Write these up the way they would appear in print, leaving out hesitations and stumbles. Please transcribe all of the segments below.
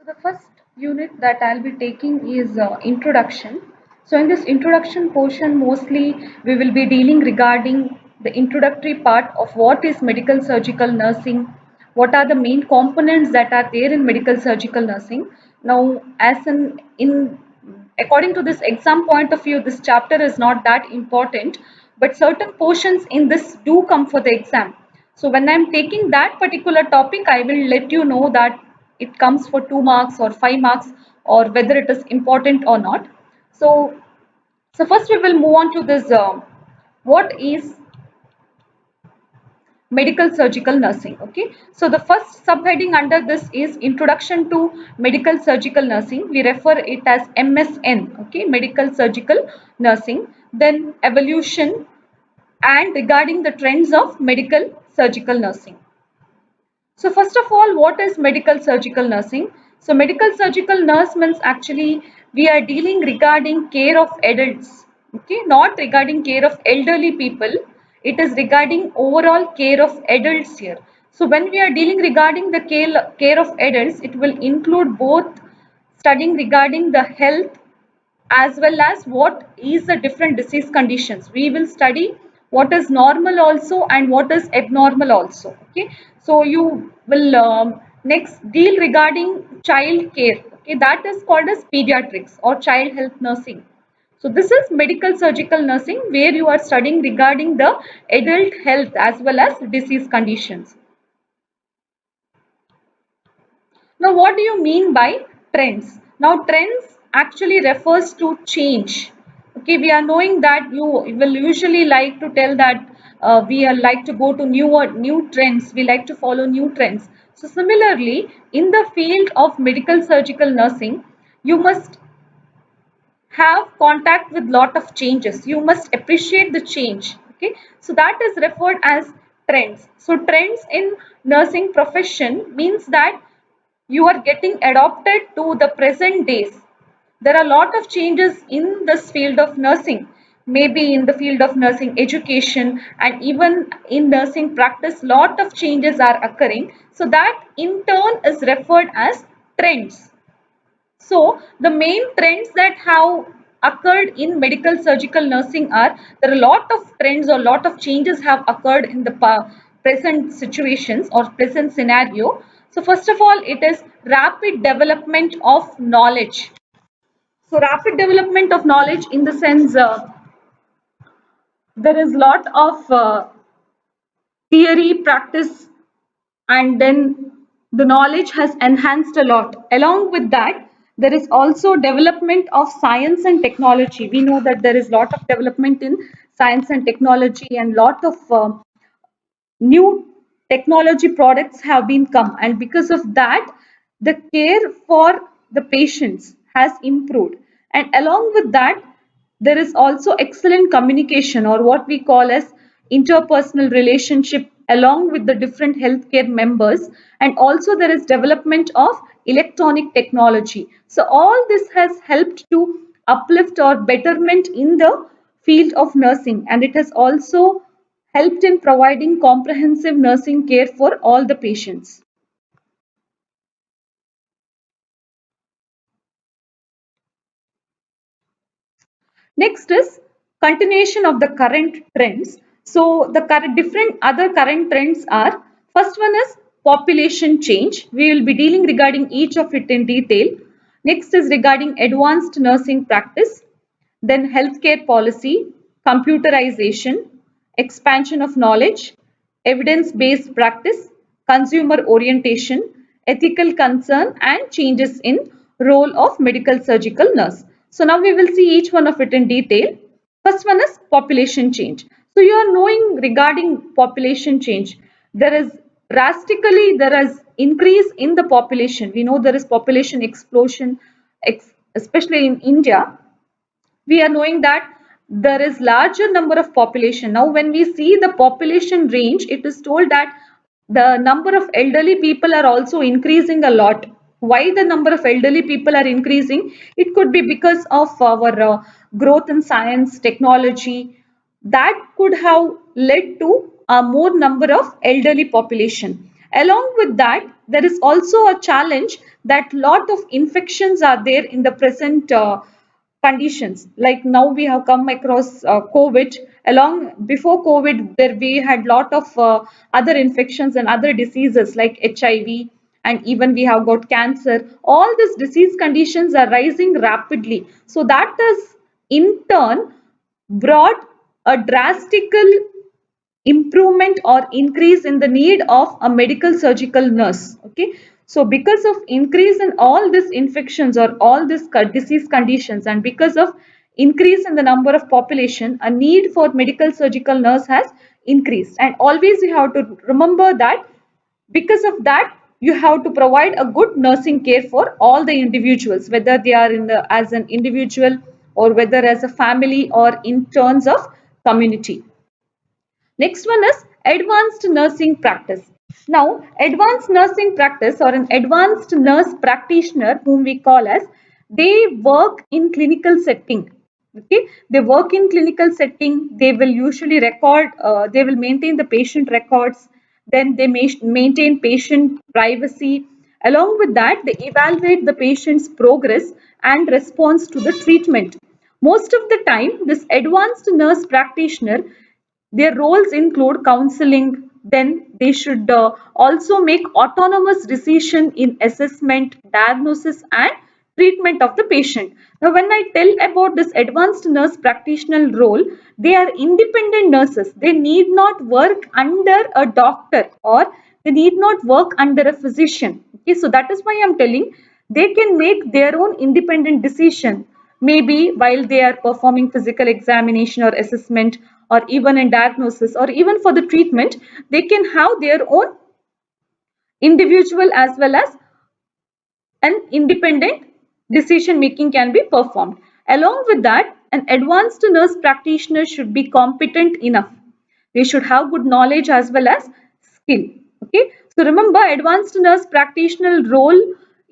So the first unit that I'll be taking is introduction. So in this introduction portion, mostly we will be dealing regarding the introductory part of what is medical surgical nursing, what are the main components that are there in medical surgical nursing. Now, as in according to this exam point of view, this chapter is not that important, but certain portions in this do come for the exam. So when I'm taking that particular topic, I will let you know that it comes for 2 marks or 5 marks, or whether it is important or not. So, so first we will move on to this what is medical surgical nursing. Okay, so the first subheading under this is introduction to medical surgical nursing. We refer it as MSN. Okay, medical surgical nursing. Then evolution and regarding the trends of medical surgical nursing. So first of all, what is medical surgical nursing? So medical surgical nurse means actually we are dealing regarding care of adults, okay, not regarding care of elderly people. It is regarding overall care of adults here. So when we are dealing regarding the care of adults, it will include both studying regarding the health as well as what is the different disease conditions. We will study what is normal also and what is abnormal also. Okay, so you will next deal regarding child care. Okay, that is called as pediatrics or child health nursing. So this is medical surgical nursing where you are studying regarding the adult health as well as disease conditions. Now, what do you mean by trends? Now, trends actually refers to change. Okay, we are knowing that you will usually like to tell that we are like to go to new trends. We like to follow new trends. So, similarly, in the field of medical surgical nursing, you must have contact with lot of changes. You must appreciate the change. Okay, so that is referred as trends. So, trends in nursing profession means that you are getting adopted to the present days. There are a lot of changes in this field of nursing, maybe in the field of nursing education and even in nursing practice, lot of changes are occurring. So that in turn is referred as trends. So the main trends that have occurred in medical surgical nursing are, there are a lot of trends or lot of changes have occurred in the present situations or present scenario. So first of all, it is rapid development of knowledge. So rapid development of knowledge in the sense there is lot of theory, practice, and then the knowledge has enhanced a lot. Along with that, there is also development of science and technology. We know that there is lot of development in science and technology, and lot of new technology products have been come, and because of that the care for the patients has improved, and along with that there is also excellent communication or what we call as interpersonal relationship along with the different healthcare members, and also there is development of electronic technology. So all this has helped to uplift or betterment in the field of nursing, and it has also helped in providing comprehensive nursing care for all the patients. Next is continuation of the current trends. So the current different other current trends are, first one is population change. We will be dealing regarding each of it in detail. Next is regarding advanced nursing practice, then healthcare policy, computerization, expansion of knowledge, evidence-based practice, consumer orientation, ethical concern, and changes in role of medical surgical nurse. So now we will see each one of it in detail. First one is population change. So you are knowing regarding population change, there is drastically there is increase in the population. We know there is population explosion, especially in India. We are knowing that there is larger number of population. Now when we see the population range, it is told that the number of elderly people are also increasing a lot. Why the number of elderly people are increasing? It could be because of our growth in science technology, that could have led to a more number of elderly population. Along with that, there is also a challenge that lot of infections are there in the present conditions. Like now we have come across COVID. Along before COVID, there we had lot of other infections and other diseases like HIV, and even we have got cancer. All these disease conditions are rising rapidly. So that has in turn brought a drastical improvement or increase in the need of a medical surgical nurse. Okay, so because of increase in all these infections or all these disease conditions, and because of increase in the number of population, a need for medical surgical nurse has increased. And always you have to remember that because of that you have to provide a good nursing care for all the individuals, whether they are in the as an individual or whether as a family or in terms of community. Next one is advanced nursing practice. Now, advanced nursing practice or an advanced nurse practitioner, whom we call as, they work in clinical setting. Okay, they work in clinical setting. They will usually record. They will maintain the patient records. Then they may maintain patient privacy. Along with that, they evaluate the patient's progress and response to the treatment. Most of the time, this advanced nurse practitioner, their roles include counseling, then they should also make autonomous decision in assessment, diagnosis and treatment of the patient. Now when I tell about this advanced nurse practitioner role, they are independent nurses. They need not work under a doctor or they need not work under a physician. Okay, so that is why I am telling they can make their own independent decision, maybe while they are performing physical examination or assessment, or even in diagnosis, or even for the treatment. They can have their own individual as well as an independent decision making can be performed. Along with that, an advanced nurse practitioner should be competent enough. They should have good knowledge as well as skill. Okay, so remember, advanced nurse practitioner role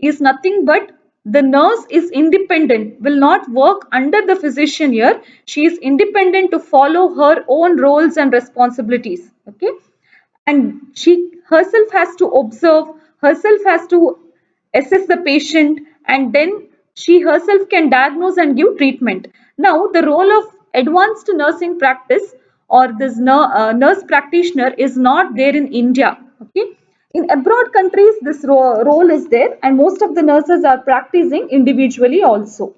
is nothing but the nurse is independent, will not work under the physician here. She is independent to follow her own roles and responsibilities. Okay, and she herself has to observe, herself has to assess the patient, and then she herself can diagnose and give treatment. Now the role of advanced nursing practice or this nurse practitioner is not there in India. Okay, in abroad countries this role is there, and most of the nurses are practicing individually also.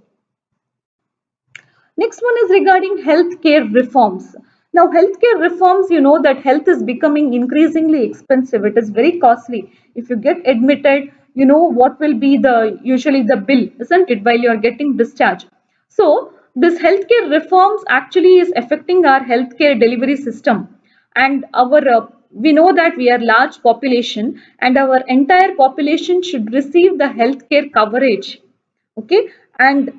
Next one is regarding healthcare reforms. Now, healthcare reforms, you know that health is becoming increasingly expensive. It is very costly. If you get admitted, you know what will be the usually the bill, isn't it, while you are getting discharged. So, this healthcare reforms actually is affecting our healthcare delivery system, and our we know that we are large population and our entire population should receive the healthcare coverage. Okay, and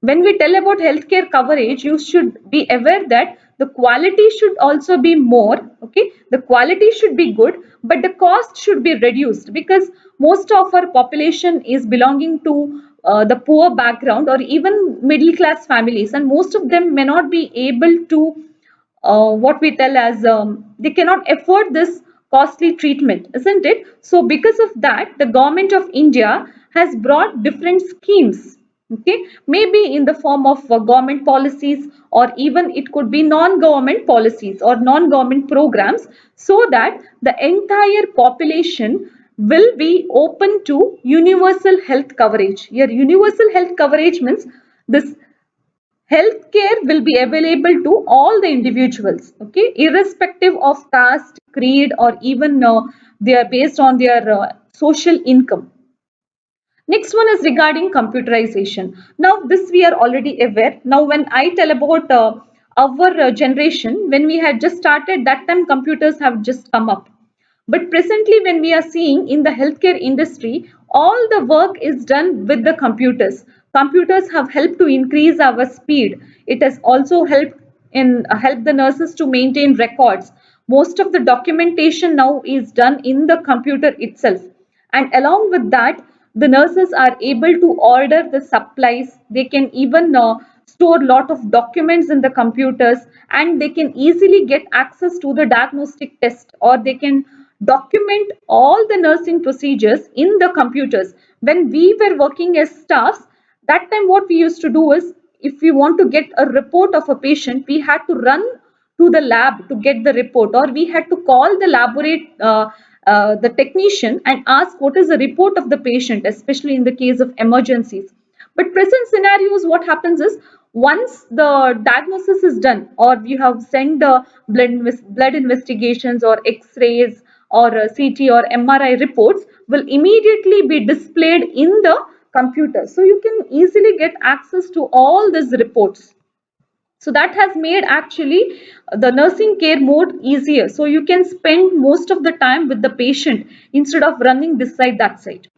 when we tell about healthcare coverage, you should be aware that the quality should also be more. Okay, the quality should be good, but the cost should be reduced, because most of our population is belonging to the poor background or even middle class families, and most of them may not be able to what we tell as they cannot afford this costly treatment, isn't it? So because of that, the government of India has brought different schemes. Okay, maybe in the form of government policies, or even it could be non-government policies or non-government programs, so that the entire population will be open to universal health coverage. Here universal health coverage means this healthcare will be available to all the individuals, okay, irrespective of caste, creed, or even they are based on their social income. Next one is regarding computerization. Now, this we are already aware. Now, when I tell about our generation, when we had just started, that time computers have just come up. But presently, when we are seeing in the healthcare industry, all the work is done with the computers. Computers have helped to increase our speed. It has also helped in help the nurses to maintain records. Most of the documentation now is done in the computer itself, and along with that the nurses are able to order the supplies. They can even store lot of documents in the computers, and they can easily get access to the diagnostic test, or they can document all the nursing procedures in the computers. When we were working as staffs, that time what we used to do is, if we want to get a report of a patient, we had to run to the lab to get the report, or we had to call the the technician and ask what is the report of the patient, especially in the case of emergencies. But present scenarios, what happens is, once the diagnosis is done, or you have sent the blood investigations or X-rays or CT or MRI reports, will immediately be displayed in the computer. So you can easily get access to all these reports. So that has made actually the nursing care more easier. So you can spend most of the time with the patient instead of running this side, that side.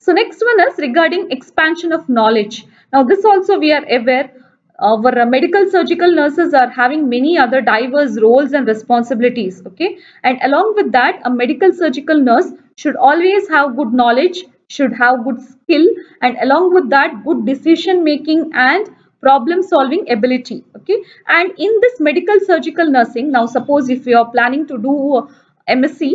So next one is regarding expansion of knowledge. Now this also we are aware, our medical surgical nurses are having many other diverse roles and responsibilities. Okay, and along with that, a medical surgical nurse should always have good knowledge, should have good skill, and along with that, good decision making and problem solving ability. Okay, and in this medical surgical nursing, now suppose if you are planning to do MSc,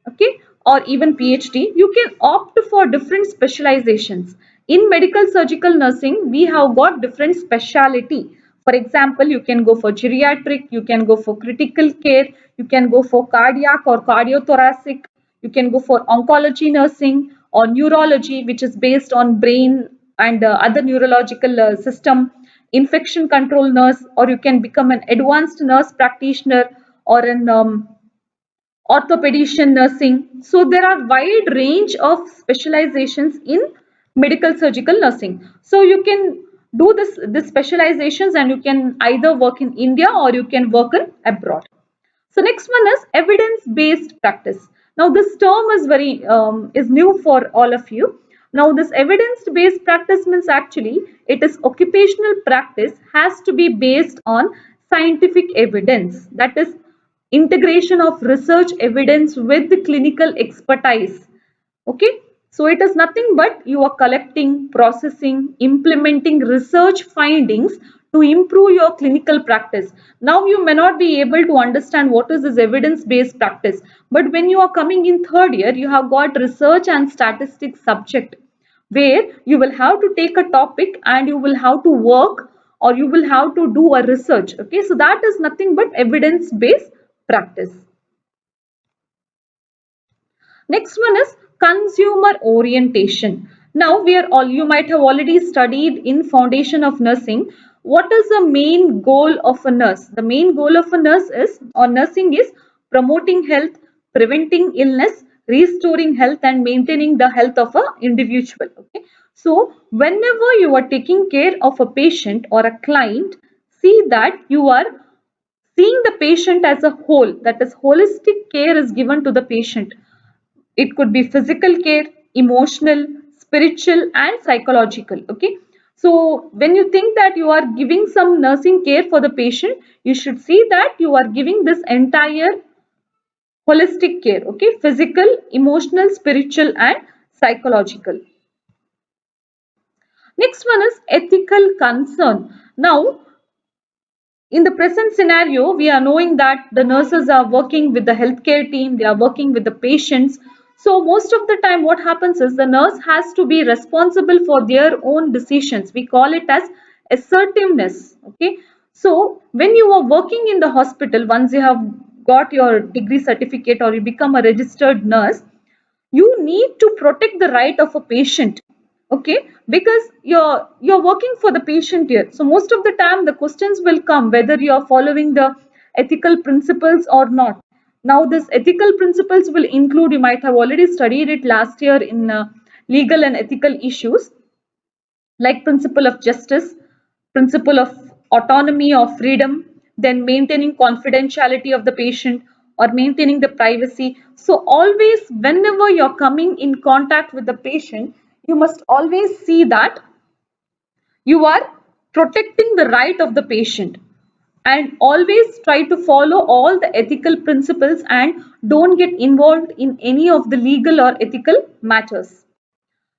okay, or even PhD, you can opt for different specializations. In medical surgical nursing, we have got different speciality. For example, you can go for geriatric, you can go for critical care, you can go for cardiac or cardiothoracic, you can go for oncology nursing or neurology, which is based on brain and other neurological system, infection control nurse, or you can become an advanced nurse practitioner or an orthopedician nursing. So there are wide range of specializations in medical surgical nursing. So you can do this specializations, and you can either work in India or you can work in abroad. So next one is evidence-based practice. Now this term is very is new for all of you. Now this evidence-based practice means actually it is occupational practice has to be based on scientific evidence. That is integration of research evidence with the clinical expertise. Okay, so it is nothing but you are collecting, processing, implementing research findings to improve your clinical practice. Now you may not be able to understand what is this evidence-based practice, but when you are coming in third year, you have got research and statistics subject, where you will have to take a topic and you will have to work, or you will have to do a research. Okay, so that is nothing but evidence-based practice. Next one is consumer orientation. Now we are all, you might have already studied in foundation of nursing. What is the main goal of a nurse? The main goal of a nurse is, or nursing is, promoting health, preventing illness, restoring health and maintaining the health of an individual. Okay. So whenever you are taking care of a patient or a client, see that you are seeing the patient as a whole. That is, holistic care is given to the patient. It could be physical care, emotional, spiritual, and psychological. Okay. So when you think that you are giving some nursing care for the patient, you should see that you are giving this entire holistic care. Okay. Physical, emotional, spiritual, and psychological. Next one is ethical concern. Now, in the present scenario, we are knowing that the nurses are working with the healthcare team, they are working with the patients. So most of the time what happens is the nurse has to be responsible for their own decisions. We call it as assertiveness. Okay. So when you are working in the hospital, once you have got your degree certificate or you become a registered nurse, you need to protect the right of a patient. Okay, because you're working for the patient here. So most of the time the questions will come whether you are following the ethical principles or not. Now this ethical principles will include, you might have already studied it last year in legal and ethical issues, like principle of justice, principle of autonomy or freedom, then maintaining confidentiality of the patient or maintaining the privacy. So always whenever you're coming in contact with the patient, you must always see that you are protecting the right of the patient, and always try to follow all the ethical principles and don't get involved in any of the legal or ethical matters.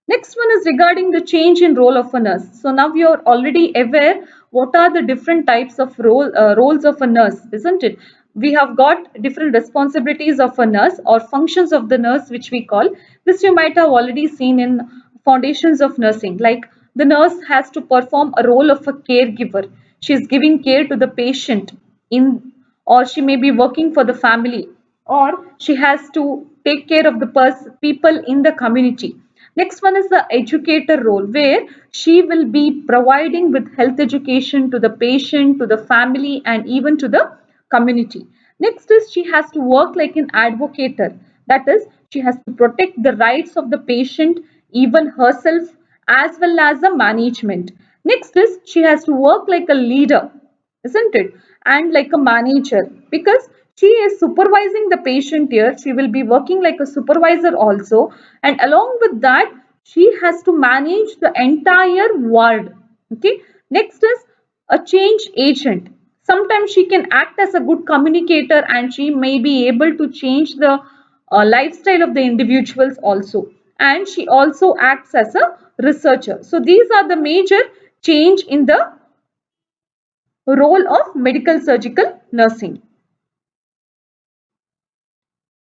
Next one is regarding the change in role of a nurse. So now you are already aware what are the different types of roles of a nurse, isn't it? we have got different responsibilities of a nurse or functions of the nurse, which we call this. You might have already seen in foundations of nursing, like the nurse has to perform a role of a caregiver. She is giving care to the patient in, or she may be working for the family, or she has to take care of the people in the community. Next one is the educator role, where she will be providing with health education to the patient, to the family, and even to the community. Next is she has to work like an advocator. That is, she has to protect the rights of the patient, even herself, as well as the management. Next is she has to work like a leader, isn't it? And like a manager, because she is supervising the patient here. She will be working like a supervisor also. And along with that, she has to manage the entire world. Okay. Next is a change agent. Sometimes she can act as a good communicator and she may be able to change the lifestyle of the individuals also. And she also acts as a researcher. So these are the major change in the role of medical surgical nursing.